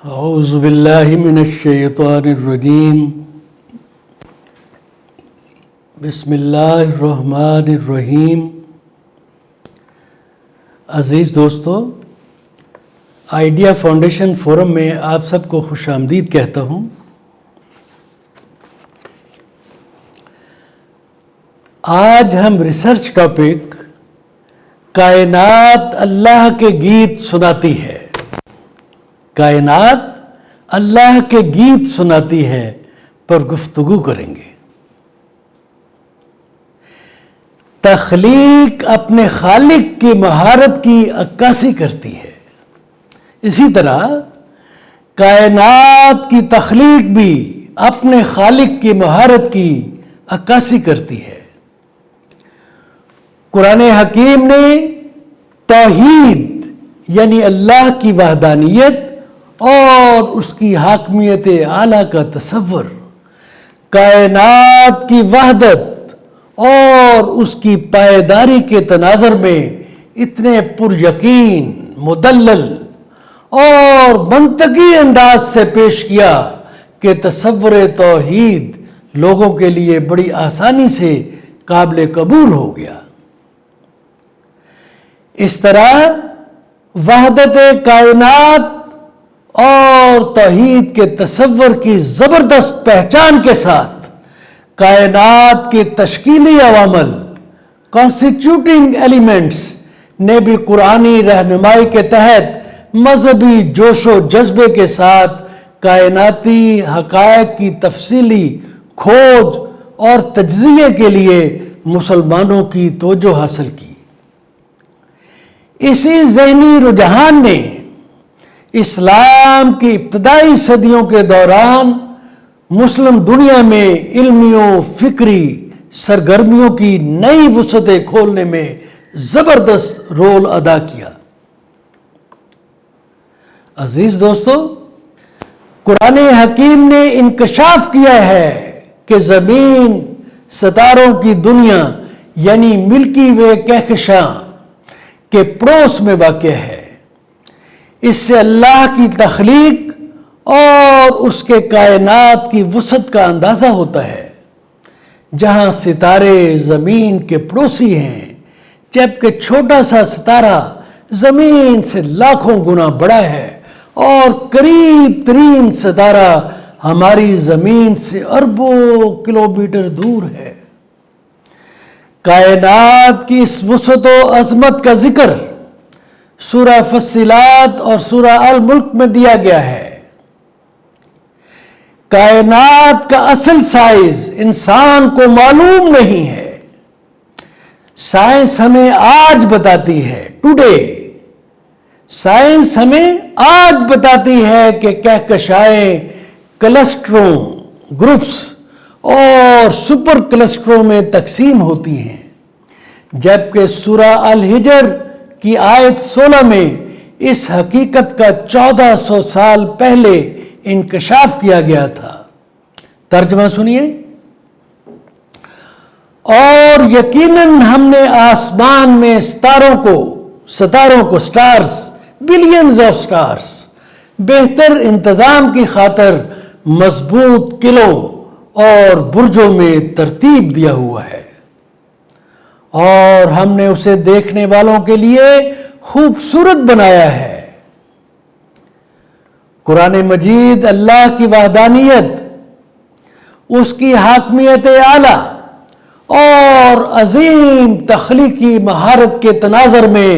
اعوذ باللہ من الشیطان الرجیم بسم اللہ الرحمن الرحیم۔ عزیز دوستو، آئیڈیا فاؤنڈیشن فورم میں آپ سب کو خوش آمدید کہتا ہوں۔ آج ہم ریسرچ ٹاپک کائنات اللہ کے گیت سناتی ہے، کائنات اللہ کے گیت سناتی ہے پر گفتگو کریں گے۔ تخلیق اپنے خالق کی مہارت کی عکاسی کرتی ہے، اسی طرح کائنات کی تخلیق بھی اپنے خالق کی مہارت کی عکاسی کرتی ہے۔ قرآن حکیم نے توحید یعنی اللہ کی وحدانیت اور اس کی حاکمیت اعلیٰ کا تصور، کائنات کی وحدت اور اس کی پائیداری کے تناظر میں اتنے پر یقین، مدلل اور منطقی انداز سے پیش کیا کہ تصور توحید لوگوں کے لیے بڑی آسانی سے قابل قبول ہو گیا۔ اس طرح وحدت کائنات اور توحید کے تصور کی زبردست پہچان کے ساتھ کائنات کے تشکیلی عوامل کانسٹیٹیوٹنگ ایلیمنٹس نے بھی قرآنی رہنمائی کے تحت مذہبی جوش و جذبے کے ساتھ کائناتی حقائق کی تفصیلی کھوج اور تجزیے کے لیے مسلمانوں کی توجہ حاصل کی۔ اسی ذہنی رجحان نے اسلام کی ابتدائی صدیوں کے دوران مسلم دنیا میں علمی و فکری سرگرمیوں کی نئی وسعتیں کھولنے میں زبردست رول ادا کیا۔ عزیز دوستو، قرآن حکیم نے انکشاف کیا ہے کہ زمین ستاروں کی دنیا یعنی ملکی وے کہکشاں کے پڑوس میں واقع ہے۔ اس سے اللہ کی تخلیق اور اس کے کائنات کی وسعت کا اندازہ ہوتا ہے۔ جہاں ستارے زمین کے پڑوسی ہیں، جبکہ چھوٹا سا ستارہ زمین سے لاکھوں گنا بڑا ہے اور قریب ترین ستارہ ہماری زمین سے اربوں کلومیٹر دور ہے۔ کائنات کی اس وسعت و عظمت کا ذکر سورہ فصلات اور سورہ الملک میں دیا گیا ہے۔ کائنات کا اصل سائز انسان کو معلوم نہیں ہے۔ سائنس ہمیں آج بتاتی ہے، ٹوڈے سائنس ہمیں آج بتاتی ہے کہ کہکشائیں کلسٹروں، گروپس اور سپر کلسٹروں میں تقسیم ہوتی ہیں، جبکہ سورہ الحجر کی آیت 16 میں اس حقیقت کا 1400 سال پہلے انکشاف کیا گیا تھا۔ ترجمہ سنیے۔ اور یقیناً ہم نے آسمان میں ستاروں کو سٹارز، بلینز آف سٹارز، بہتر انتظام کی خاطر مضبوط قلعوں اور برجوں میں ترتیب دیا ہوا ہے، اور ہم نے اسے دیکھنے والوں کے لیے خوبصورت بنایا ہے۔ قرآن مجید اللہ کی وحدانیت، اس کی حاکمیت اعلیٰ اور عظیم تخلیقی مہارت کے تناظر میں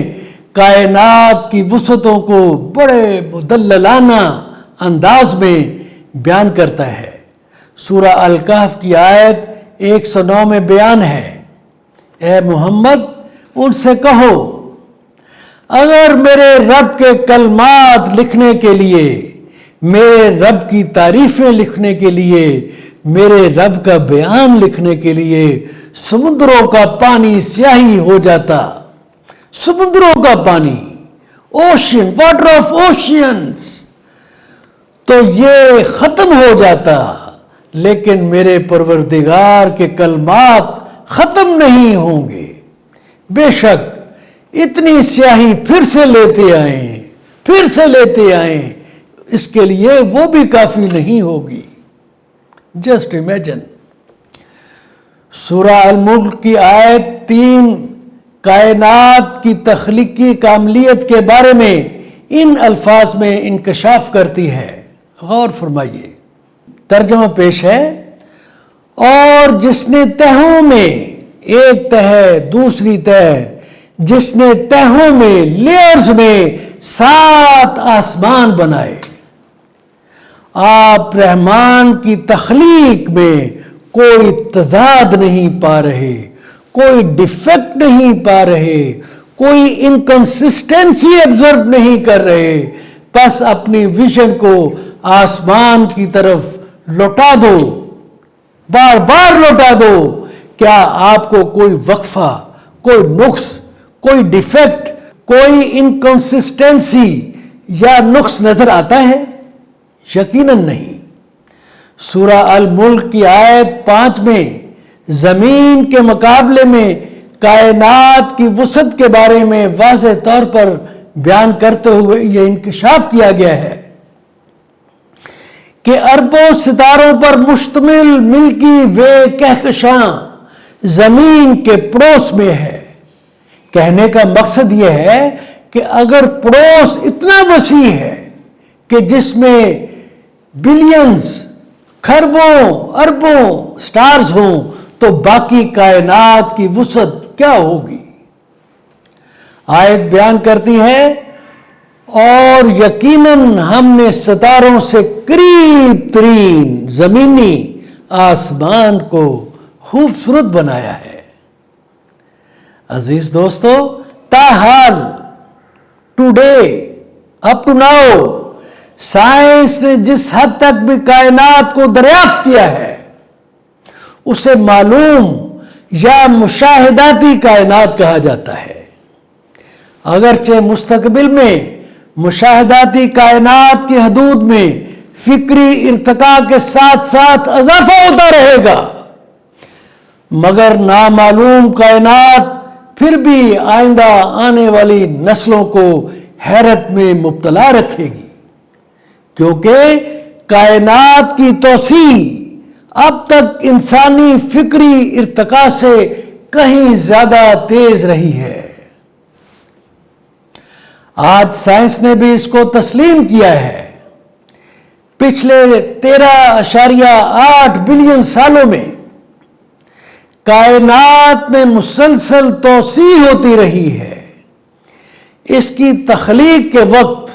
کائنات کی وسعتوں کو بڑے مدللانہ انداز میں بیان کرتا ہے۔ سورہ الکہف کی آیت 109 میں بیان ہے، اے محمد ان سے کہو، اگر میرے رب کے کلمات لکھنے کے لیے، میرے رب کی تعریفیں لکھنے کے لیے، میرے رب کا بیان لکھنے کے لیے سمندروں کا پانی سیاہی ہو جاتا، سمندروں کا پانی، اوشین، واٹر آف اوشینز، تو یہ ختم ہو جاتا، لیکن میرے پروردگار کے کلمات ختم نہیں ہوں گے۔ بے شک اتنی سیاہی پھر سے لیتے آئیں، اس کے لیے وہ بھی کافی نہیں ہوگی۔ Just imagine. سورہ الملک کی آیت 3 کائنات کی تخلیقی کاملیت کے بارے میں ان الفاظ میں انکشاف کرتی ہے۔ غور فرمائیے، ترجمہ پیش ہے، اور جس نے تہوں میں ایک تہہ دوسری تہہ، جس نے تہوں میں لیئرز میں 7 آسمان بنائے۔ آپ رحمان کی تخلیق میں کوئی تضاد نہیں پا رہے، کوئی ڈیفیکٹ نہیں پا رہے، کوئی انکنسسٹنسی آبزرو نہیں کر رہے۔ بس اپنی ویژن کو آسمان کی طرف لوٹا دو، بار بار لوٹا دو۔ کیا آپ کو کوئی وقفہ، کوئی نقص، کوئی ڈیفیکٹ، کوئی انکنسسٹنسی یا نقص نظر آتا ہے؟ یقیناً نہیں۔ سورہ الملک کی آیت 5 میں زمین کے مقابلے میں کائنات کی وسعت کے بارے میں واضح طور پر بیان کرتے ہوئے یہ انکشاف کیا گیا ہے کہ اربوں ستاروں پر مشتمل ملکی وے کہکشاں زمین کے پڑوس میں ہے۔ کہنے کا مقصد یہ ہے کہ اگر پڑوس اتنا وسیع ہے کہ جس میں بلینز، کھربوں، اربوں سٹارز ہوں، تو باقی کائنات کی وسعت کیا ہوگی؟ آیت بیان کرتی ہے، اور یقیناً ہم نے ستاروں سے قریب ترین زمینی آسمان کو خوبصورت بنایا ہے۔ عزیز دوستو، تاحال today up to now science نے جس حد تک بھی کائنات کو دریافت کیا ہے اسے معلوم یا مشاہداتی کائنات کہا جاتا ہے۔ اگرچہ مستقبل میں مشاہداتی کائنات کی حدود میں فکری ارتقاء کے ساتھ ساتھ اضافہ ہوتا رہے گا، مگر نامعلوم کائنات پھر بھی آئندہ آنے والی نسلوں کو حیرت میں مبتلا رکھے گی، کیونکہ کائنات کی توسیع اب تک انسانی فکری ارتقاء سے کہیں زیادہ تیز رہی ہے۔ آج سائنس نے بھی اس کو تسلیم کیا ہے۔ پچھلے 13.8 بلین سالوں میں کائنات میں مسلسل توسیع ہوتی رہی ہے۔ اس کی تخلیق کے وقت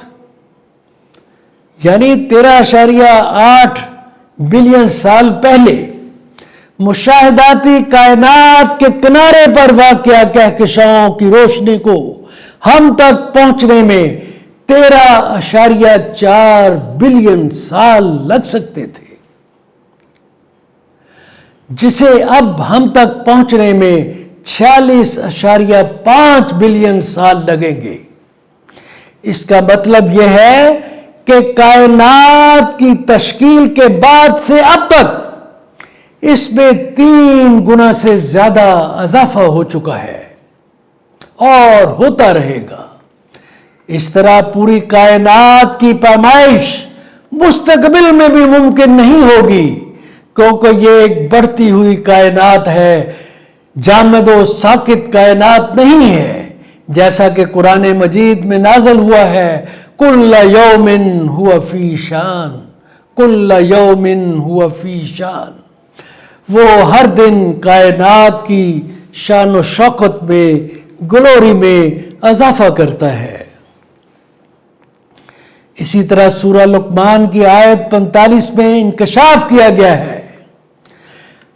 یعنی 13.8 بلین سال پہلے مشاہداتی کائنات کے کنارے پر واقع کہکشاؤں کی روشنی کو ہم تک پہنچنے میں 13.4 بلین سال لگ سکتے تھے، جسے اب ہم تک پہنچنے میں 46.5 بلین سال لگیں گے۔ اس کا مطلب یہ ہے کہ کائنات کی تشکیل کے بعد سے اب تک اس میں 3 گنا سے زیادہ اضافہ ہو چکا ہے اور ہوتا رہے گا۔ اس طرح پوری کائنات کی پیمائش مستقبل میں بھی ممکن نہیں ہوگی، کیونکہ یہ ایک بڑھتی ہوئی کائنات ہے، جامد و ساکت کائنات نہیں ہے، جیسا کہ قرآن مجید میں نازل ہوا ہے، کل یوم ہوا فی شان، کل یوم ہوا فی شان۔ وہ ہر دن کائنات کی شان و شوکت میں، گلوری میں اضافہ کرتا ہے۔ اسی طرح سورہ لقمان کی آیت 45 میں انکشاف کیا گیا ہے،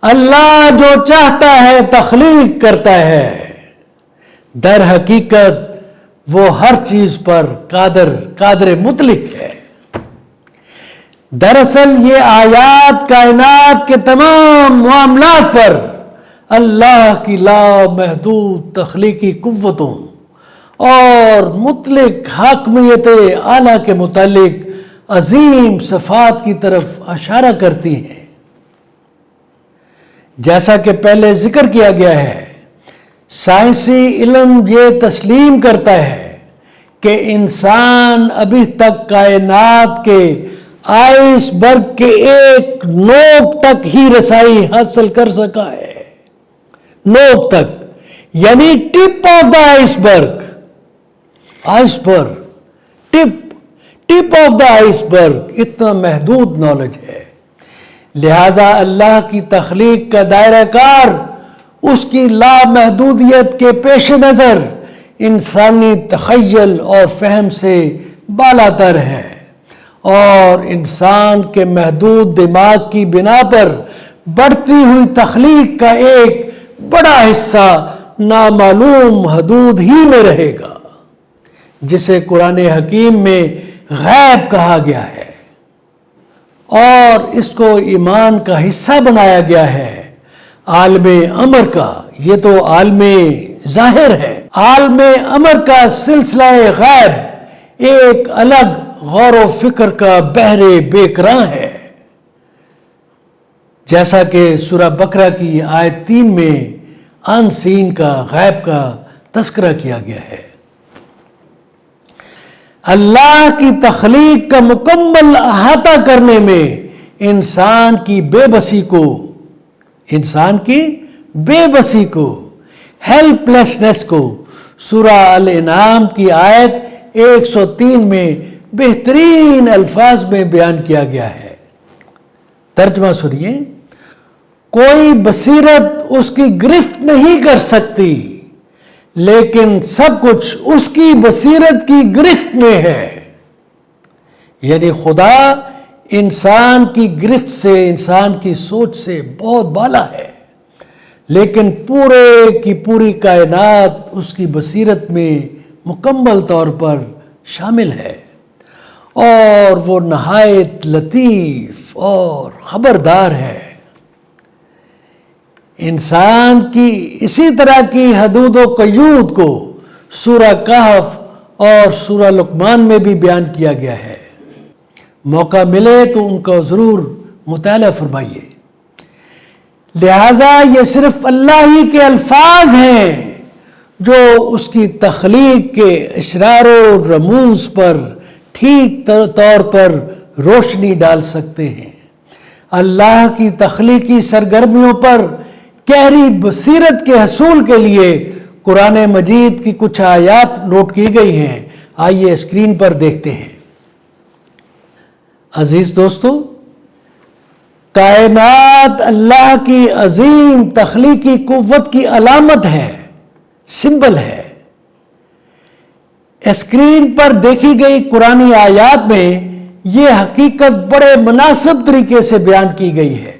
اللہ جو چاہتا ہے تخلیق کرتا ہے، در حقیقت وہ ہر چیز پر قادر مطلق ہے۔ دراصل یہ آیات کائنات کے تمام معاملات پر اللہ کی لامحدود تخلیقی قوتوں اور مطلق حاکمیت اعلیٰ کے متعلق عظیم صفات کی طرف اشارہ کرتی ہیں۔ جیسا کہ پہلے ذکر کیا گیا ہے، سائنسی علم یہ تسلیم کرتا ہے کہ انسان ابھی تک کائنات کے آئس برگ کے ایک نوک تک ہی رسائی حاصل کر سکا ہے. نوک تک یعنی ٹپ آف دا آئس برگ. آئس برگ ٹپ آف دا آئس برگ. اتنا محدود نالج ہے. لہذا اللہ کی تخلیق کا دائرہ کار اس کی لامحدودیت کے پیش نظر انسانی تخیل اور فہم سے بالاتر ہے، اور انسان کے محدود دماغ کی بنا پر بڑھتی ہوئی تخلیق کا ایک بڑا حصہ نامعلوم حدود ہی میں رہے گا، جسے قرآن حکیم میں غیب کہا گیا ہے اور اس کو ایمان کا حصہ بنایا گیا ہے. عالم امر کا، یہ تو عالم ظاہر ہے، عالم امر کا سلسلہ غیب ایک الگ غور و فکر کا بحر بے کراں ہے، جیسا کہ سورہ بقرہ کی آیت 3 میں ان سین کا، غیب کا تذکرہ کیا گیا ہے. اللہ کی تخلیق کا مکمل احاطہ کرنے میں انسان کی بے بسی کو ہیلپ لیسنس کو سورہ الانعام کی آیت 103 میں بہترین الفاظ میں بیان کیا گیا ہے. ترجمہ سنیے. کوئی بصیرت اس کی گرفت نہیں کر سکتی، لیکن سب کچھ اس کی بصیرت کی گرفت میں ہے. یعنی خدا انسان کی گرفت سے، انسان کی سوچ سے بہت بالا ہے، لیکن پورے کی پوری کائنات اس کی بصیرت میں مکمل طور پر شامل ہے، اور وہ نہایت لطیف اور خبردار ہے. انسان کی اسی طرح کی حدود و قیود کو سورہ کہف اور سورہ لقمان میں بھی بیان کیا گیا ہے. موقع ملے تو ان کا ضرور مطالعہ فرمائیے. لہذا یہ صرف اللہ ہی کے الفاظ ہیں جو اس کی تخلیق کے اسرار و رموز پر ٹھیک طور پر روشنی ڈال سکتے ہیں. اللہ کی تخلیقی سرگرمیوں پر گہری بصیرت کے حصول کے لیے قرآن مجید کی کچھ آیات نوٹ کی گئی ہیں. آئیے اسکرین پر دیکھتے ہیں. عزیز دوستو، کائنات اللہ کی عظیم تخلیقی قوت کی علامت ہے، سمبل ہے. اسکرین پر دیکھی گئی قرآنی آیات میں یہ حقیقت بڑے مناسب طریقے سے بیان کی گئی ہے.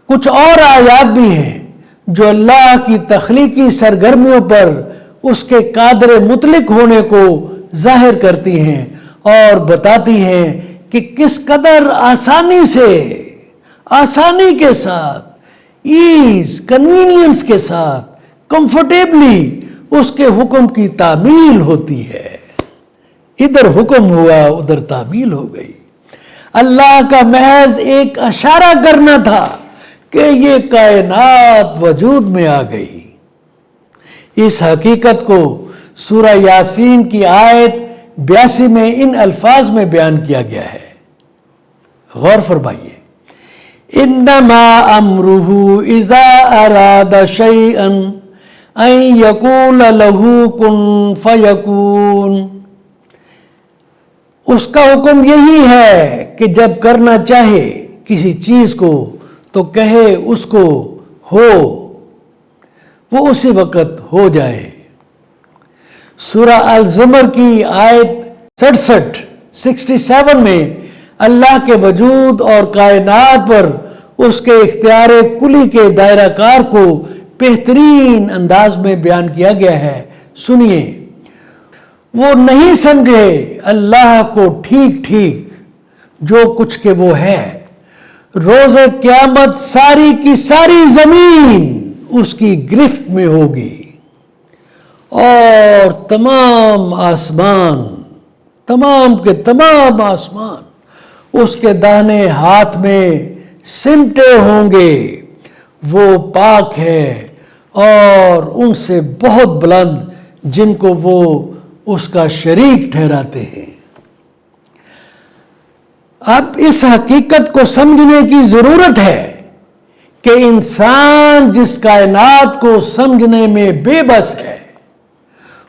کچھ اور آیات بھی ہیں جو اللہ کی تخلیقی سرگرمیوں پر اس کے قادر مطلق ہونے کو ظاہر کرتی ہیں اور بتاتی ہیں کہ کس قدر آسانی کے ساتھ، ایز، کنوینئنس کے ساتھ، کمفرٹیبلی اس کے حکم کی تعمیل ہوتی ہے. ادھر حکم ہوا، ادھر تعمیل ہو گئی. اللہ کا محض ایک اشارہ کرنا تھا کہ یہ کائنات وجود میں آ گئی. اس حقیقت کو سورہ یاسین کی آیت 82 میں ان الفاظ میں بیان کیا گیا ہے. غور فرمائیے. انما امرہ اذا اراد شیئا ان یقول له کن فیکون. اس کا حکم یہی ہے کہ جب کرنا چاہے کسی چیز کو تو کہے اس کو ہو، وہ اسی وقت ہو جائے. سورہ الزمر کی آیت 67 میں اللہ کے وجود اور کائنات پر اس کے اختیار کلی کے دائرہ کار کو بہترین انداز میں بیان کیا گیا ہے. سنیے. وہ نہیں سمجھے اللہ کو ٹھیک جو کچھ کہ وہ ہے. روز قیامت ساری کی ساری زمین اس کی گرفت میں ہوگی، اور تمام کے تمام آسمان اس کے داہنے ہاتھ میں سمٹے ہوں گے. وہ پاک ہے اور ان سے بہت بلند جن کو وہ اس کا شریک ٹھہراتے ہیں۔ اب اس حقیقت کو سمجھنے کی ضرورت ہے کہ انسان جس کائنات کو سمجھنے میں بے بس ہے،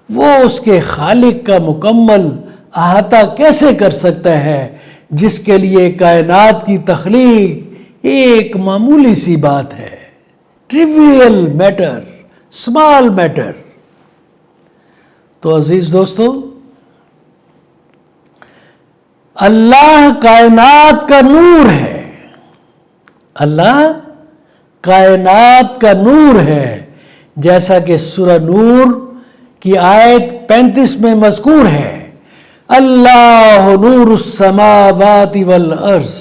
وہ اس کے خالق کا مکمل احاطہ کیسے کر سکتا ہے، جس کے لیے کائنات کی تخلیق ایک معمولی سی بات ہے، ٹریویل میٹر، اسمال میٹر۔ تو عزیز دوستو، اللہ کائنات کا نور ہے، اللہ کائنات کا نور ہے، جیسا کہ سورہ نور کی آیت 35 میں مذکور ہے، اللہ نور السماوات والارض،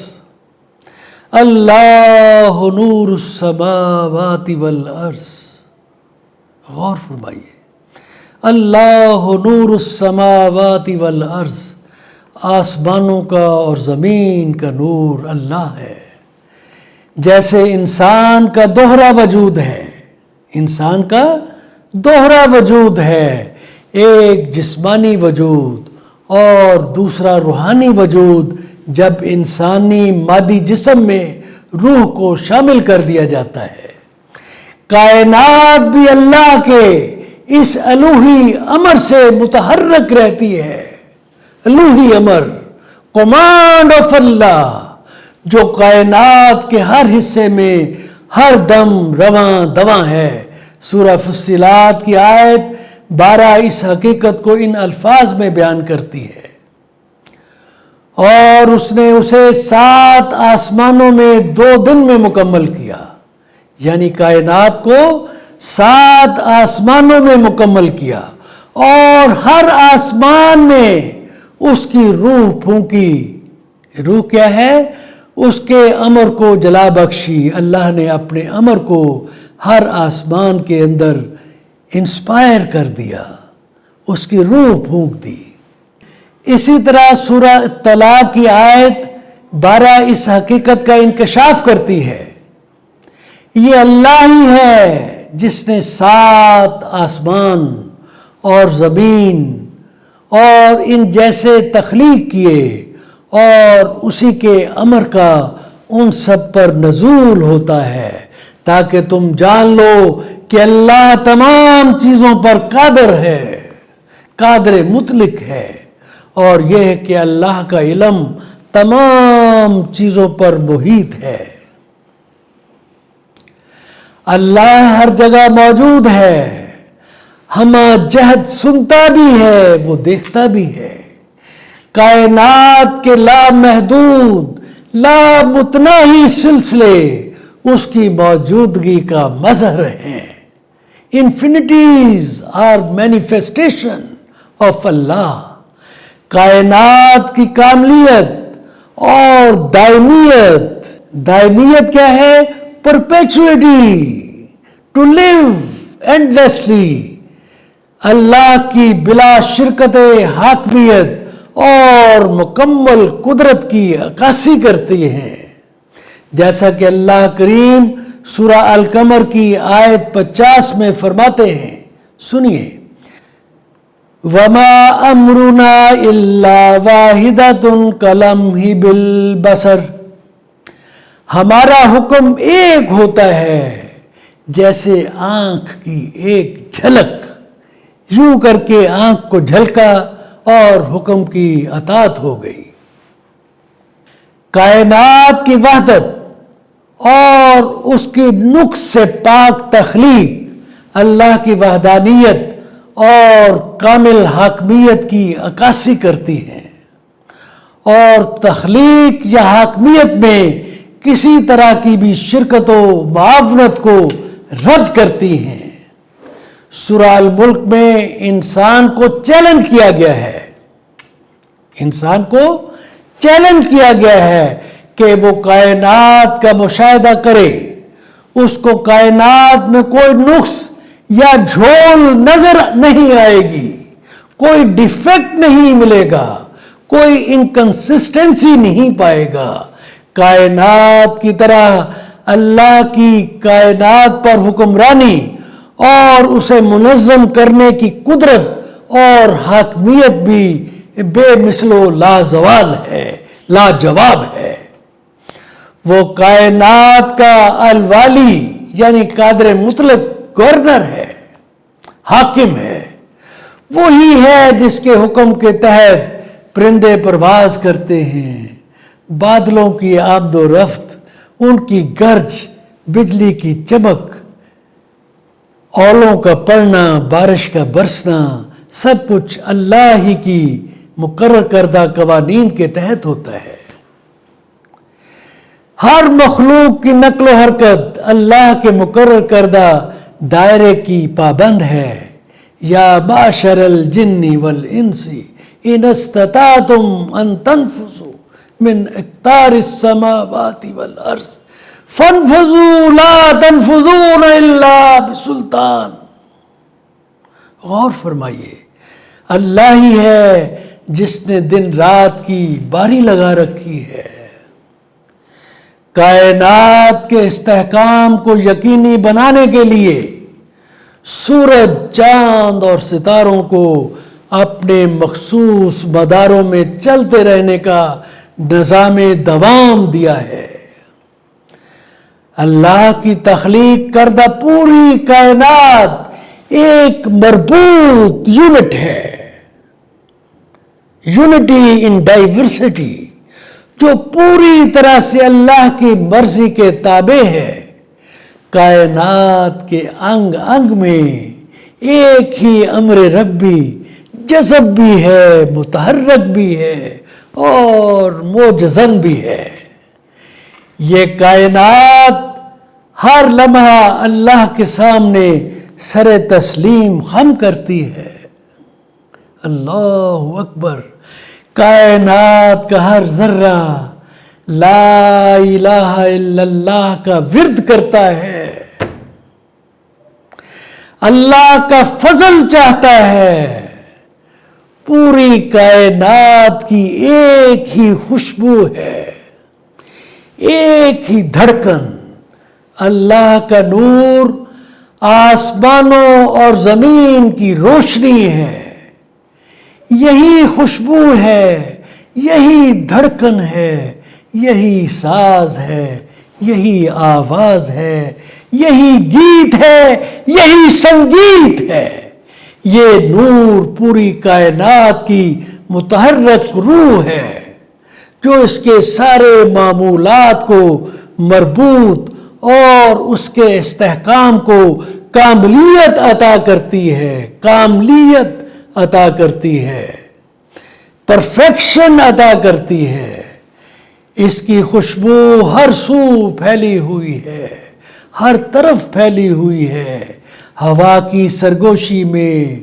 اللہ نور السماوات والارض۔ غور فرمائیے، اللہ نور السماوات والارض، آسمانوں کا اور زمین کا نور اللہ ہے۔ جیسے انسان کا دوہرا وجود ہے، انسان کا دوہرا وجود ہے، ایک جسمانی وجود اور دوسرا روحانی وجود۔ جب انسانی مادی جسم میں روح کو شامل کر دیا جاتا ہے، کائنات بھی اللہ کے اس الوہی امر سے متحرک رہتی ہے۔ الوہی امر، کمانڈ آف اللہ، جو کائنات کے ہر حصے میں ہر دم رواں دواں ہے۔ سورہ فصلات کی آیت 12 اس حقیقت کو ان الفاظ میں بیان کرتی ہے، اور اس نے اسے 7 آسمانوں میں 2 دن میں مکمل کیا، یعنی کائنات کو 7 آسمانوں میں مکمل کیا، اور ہر آسمان میں اس کی روح پھونکی۔ روح کیا ہے؟ اس کے امر کو جلا بخشی۔ اللہ نے اپنے امر کو ہر آسمان کے اندر انسپائر کر دیا، اس کی روح پھونک دی۔ اسی طرح سورہ طلاق کی آیت 12 اس حقیقت کا انکشاف کرتی ہے، یہ اللہ ہی ہے جس نے 7 آسمان اور زمین اور ان جیسے تخلیق کیے، اور اسی کے امر کا ان سب پر نزول ہوتا ہے، تاکہ تم جان لو کہ اللہ تمام چیزوں پر قادر ہے، قادر مطلق ہے، اور یہ کہ اللہ کا علم تمام چیزوں پر محیط ہے۔ اللہ ہر جگہ موجود ہے، ہمہ جہت سنتا بھی ہے، وہ دیکھتا بھی ہے۔ کائنات کے لامحدود لامتناہی سلسلے اس کی موجودگی کا مظہر ہیں۔ انفینٹیز آر مینیفیسٹیشن آف اللہ۔ کائنات کی کاملیت اور دائمیت، دائمیت کیا ہے؟ پرپیچوٹی، ٹو لیو اینڈلیسلی۔ اللہ کی بلا شرکت حاکمیت اور مکمل قدرت کی عکاسی کرتی ہیں، جیسا کہ اللہ کریم سورہ القمر کی آیت 50 میں فرماتے ہیں، سنیے، وَمَا أَمْرُنَا إِلَّا وَاحِدَةٌ كَلَمْحِ بِالْبَصَرِ۔ ہمارا حکم ایک ہوتا ہے جیسے آنکھ کی ایک جھلک، یوں کر کے آنکھ کو جھلکا اور حکم کی اطاعت ہو گئی۔ کائنات کی وحدت اور اس کی نقص سے پاک تخلیق اللہ کی وحدانیت اور کامل حاکمیت کی عکاسی کرتی ہیں، اور تخلیق یا حاکمیت میں کسی طرح کی بھی شرکت و معاونت کو رد کرتی ہیں۔ سورہ الملک میں انسان کو چیلنج کیا گیا ہے، انسان کو چیلنج کیا گیا ہے کہ وہ کائنات کا مشاہدہ کرے، اس کو کائنات میں کوئی نقص یا جھول نظر نہیں آئے گی، کوئی ڈیفیکٹ نہیں ملے گا، کوئی انکنسسٹنسی نہیں پائے گا۔ کائنات کی طرح اللہ کی کائنات پر حکمرانی اور اسے منظم کرنے کی قدرت اور حاکمیت بھی بے مثل و لازوال ہے، لاجواب ہے۔ وہ کائنات کا الوالی یعنی قادر مطلق گورنر ہے، حاکم ہے۔ وہی ہے جس کے حکم کے تحت پرندے پرواز کرتے ہیں، بادلوں کی آمد و رفت، ان کی گرج، بجلی کی چمک، اولوں کا پڑنا، بارش کا برسنا، سب کچھ اللہ ہی کی مقرر کردہ قوانین کے تحت ہوتا ہے۔ ہر مخلوق کی نقل و حرکت اللہ کے مقرر کردہ دائرے کی پابند ہے۔ یا معشر الجن والانس ان استطعتم ان تنفذوا من اقطار السماوات والارض فانفذوا لا تنفذون الا بسلطان۔ غور فرمائیے، اللہ ہی ہے جس نے دن رات کی باری لگا رکھی ہے، کائنات کے استحکام کو یقینی بنانے کے لیے سورج، چاند اور ستاروں کو اپنے مخصوص مداروں میں چلتے رہنے کا نظام دوام دیا ہے۔ اللہ کی تخلیق کردہ پوری کائنات ایک مربوط یونٹ ہے، یونٹی ان ڈائیورسٹی، جو پوری طرح سے اللہ کی مرضی کے تابع ہے۔ کائنات کے انگ انگ میں ایک ہی امر ربی جذب بھی ہے، متحرک بھی ہے اور موجزن بھی ہے۔ یہ کائنات ہر لمحہ اللہ کے سامنے سر تسلیم خم کرتی ہے۔ اللہ اکبر۔ کائنات کا ہر ذرہ لا الہ الا اللہ کا ورد کرتا ہے، اللہ کا فضل چاہتا ہے۔ پوری کائنات کی ایک ہی خوشبو ہے، ایک ہی دھڑکن۔ اللہ کا نور آسمانوں اور زمین کی روشنی ہے، یہی خوشبو ہے، یہی دھڑکن ہے، یہی ساز ہے، یہی آواز ہے، یہی گیت ہے، یہی سنگیت ہے۔ یہ نور پوری کائنات کی متحرک روح ہے جو اس کے سارے معمولات کو مربوط اور اس کے استحکام کو کاملیت عطا کرتی ہے، کاملیت عطا کرتی ہے، پرفیکشن عطا کرتی ہے۔ اس کی خوشبو ہر سو پھیلی ہوئی ہے، ہر طرف پھیلی ہوئی ہے، ہوا کی سرگوشی میں،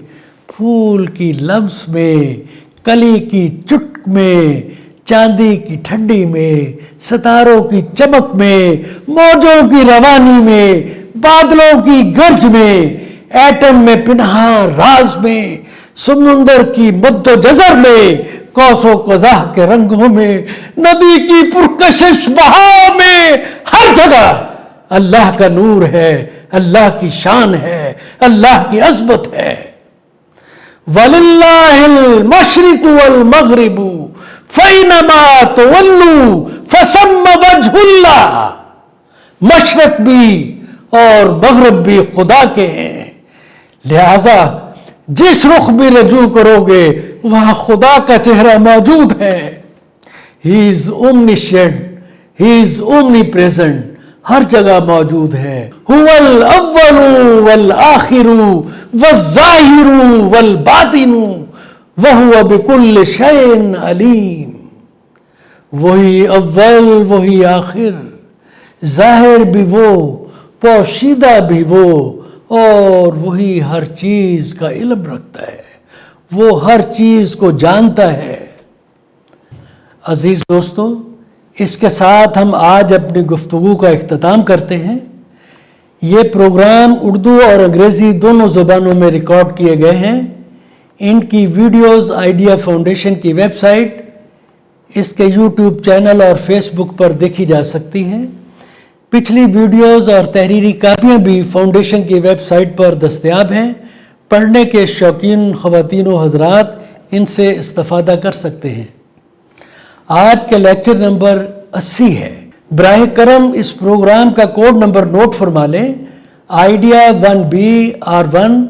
پھول کی لمس میں، کلی کی چٹک میں، چاندی کی ٹھنڈی میں، ستاروں کی چمک میں، موجوں کی روانی میں، بادلوں کی گرج میں، ایٹم میں پنہاں راز میں، سمندر کی مد و جزر میں، قوس و قزح کے رنگوں میں، ندی کی پرکشش بہاؤ میں، ہر جگہ اللہ کا نور ہے، اللہ کی شان ہے، اللہ کی عظمت ہے۔ وَلِلَّهِ الْمَشْرِقُ وَالْمَغْرِبُ فَأَيْنَمَا تُوَلُّوا فَثَمَّ وَجْهُ اللَّهِ۔ مشرق بھی اور مغرب بھی خدا کے ہیں، لہذا جس رخ بھی رجوع کرو گے وہاں خدا کا چہرہ موجود ہے۔ He is omniscient, He is omnipresent، ہر جگہ موجود ہے۔ هو الأول والآخر والظاہر والباطن وهو بكل شيء علیم۔ وہی اول، وہی آخر، ظاہر بھی وہ، پوشیدہ بھی وہ، اور وہی ہر چیز کا علم رکھتا ہے، وہ ہر چیز کو جانتا ہے۔ عزیز دوستو، اس کے ساتھ ہم آج اپنی گفتگو کا اختتام کرتے ہیں۔ یہ پروگرام اردو اور انگریزی دونوں زبانوں میں ریکارڈ کیے گئے ہیں۔ ان کی ویڈیوز آئیڈیا فاؤنڈیشن کی ویب سائٹ، اس کے یوٹیوب چینل اور فیس بک پر دیکھی جا سکتی ہیں۔ پچھلی ویڈیوز اور تحریری کاپیاں بھی فاؤنڈیشن کی ویب سائٹ پر دستیاب ہیں۔ پڑھنے کے شوقین خواتین و حضرات ان سے استفادہ کر سکتے ہیں۔ آج کا لیکچر نمبر 80 ہے۔ براہ کرم اس پروگرام کا کوڈ نمبر نوٹ فرما لیں، idea 1BR1،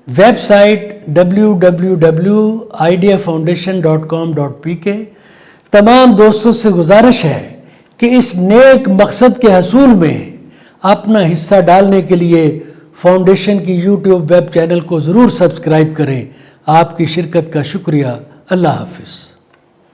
web site www.ideafoundation.com.pk۔ تمام دوستوں سے گزارش ہے کہ اس نیک مقصد کے حصول میں اپنا حصہ ڈالنے کے لیے فاؤنڈیشن کی یوٹیوب ویب چینل کو ضرور سبسکرائب کریں۔ آپ کی شرکت کا شکریہ۔ اللہ حافظ۔